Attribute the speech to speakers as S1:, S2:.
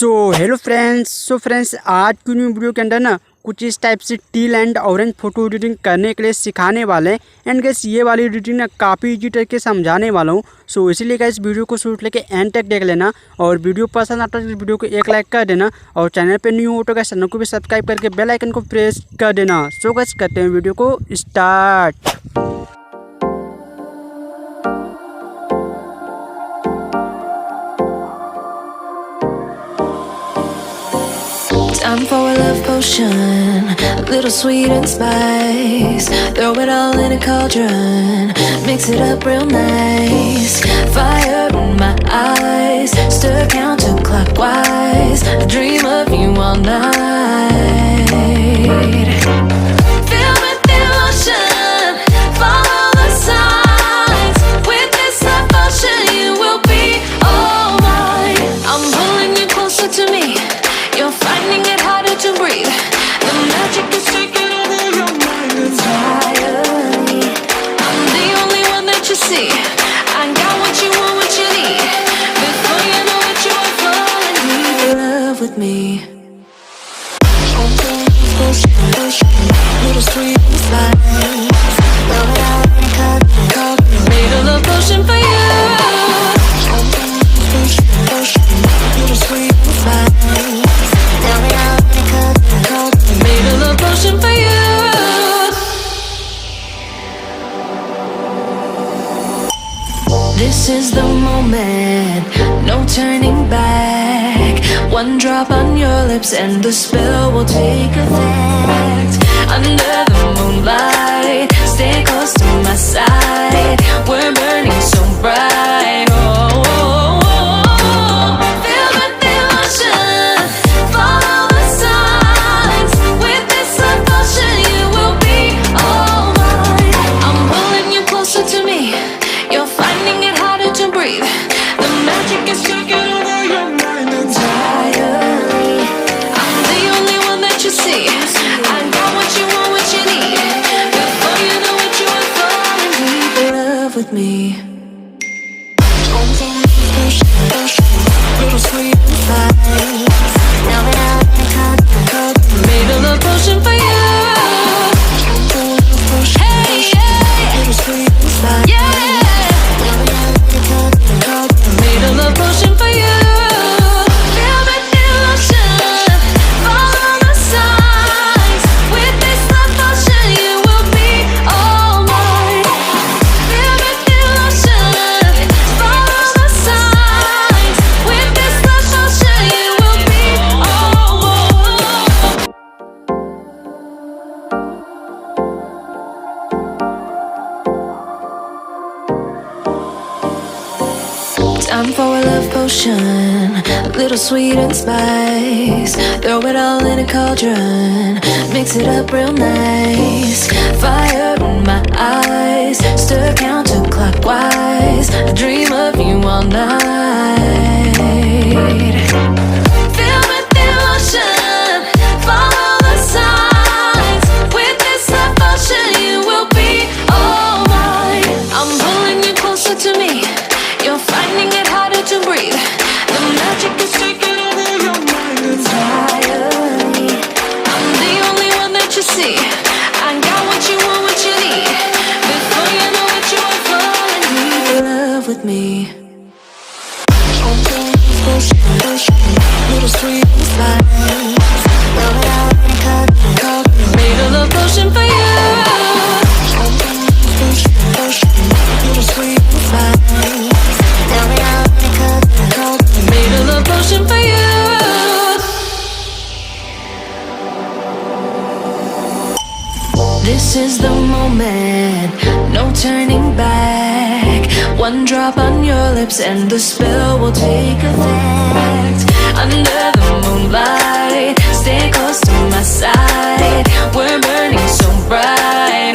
S1: Hello friends आज की new video के अंदर ना कुछ इस टाइप से till and orange photo editing करने के लिए सिखाने वाले हैं। एंड गैस ये वाली एडिटिंग ना काफ़ी इजी करके समझाने वाला हूँ। सो इसीलिए गैस वीडियो को शुरू लेके एंड तक देख लेना और वीडियो पसंद आता है तो वीडियो को एक लाइक कर देना और चैनल पे न्यू हो तो गैस चैनल को भी सब्सक्राइब करके बेल आइकन को प्रेस कर देना। सो गैस करते हैं वीडियो को start.
S2: Time for a love potion, a little sweet and spice. Throw it all in a cauldron, mix it up real nice. Fire in my eyes, stir counterclockwise. I dream of you all night. Feel with the emotion, follow the signs. With this love potion, you will be all mine. I'm pulling you closer to me. You're finding it harder to breathe. The magic is taking over your mind entirely. I'm the only one that you see. I got what you want, what you need. Before you know it, you are falling deep in love with me. Little sweet spice. Made a love potion for you. Little sweet spice. Made a love potion for you. This is the moment, no turning back. One drop on your lips and the spell will take effect. Under the moonlight, stay close to my side. We're burning so bright. Oh, oh, oh, oh. Feel the emotion, follow the signs. With this love potion, you will be all mine. I'm pulling you closer to me. You're finding it harder to breathe. The magic is taking over your mind entirely. I'm the only one that you see. I got what you want, what you need. Before you know it, you are falling deep in love with me. Little sweet spice. Made a love potion for you. Hey, yeah. Little sweet spice. Yeah. Made a love potion for you. Feel the emotion, follow the signs. With this love potion, you will be all mine. Feel the emotion, follow the signs. With this love potion, you will be all mine. Time for a love potion, a little sweet and spice. Throw it all in a cauldron, mix it up real nice. Fire in my eyes, stir counterclockwise. I dream of you all night. Feel with the emotion, follow the signs. With this love potion, you will be all mine. I'm pulling you closer to me. You're finding it harder to breathe. The magic is taking over your mind entirely. I'm the only one that you see. I got what you want, what you need. Before you know it, you are falling deep in love with me. Little sweet spice. Made a love potion for you. Little sweet spice. Made a love potion for you. This is the moment, no turning back. One drop on your lips and the spell will take effect. Under the moonlight, stay close to my side. We're burning so bright.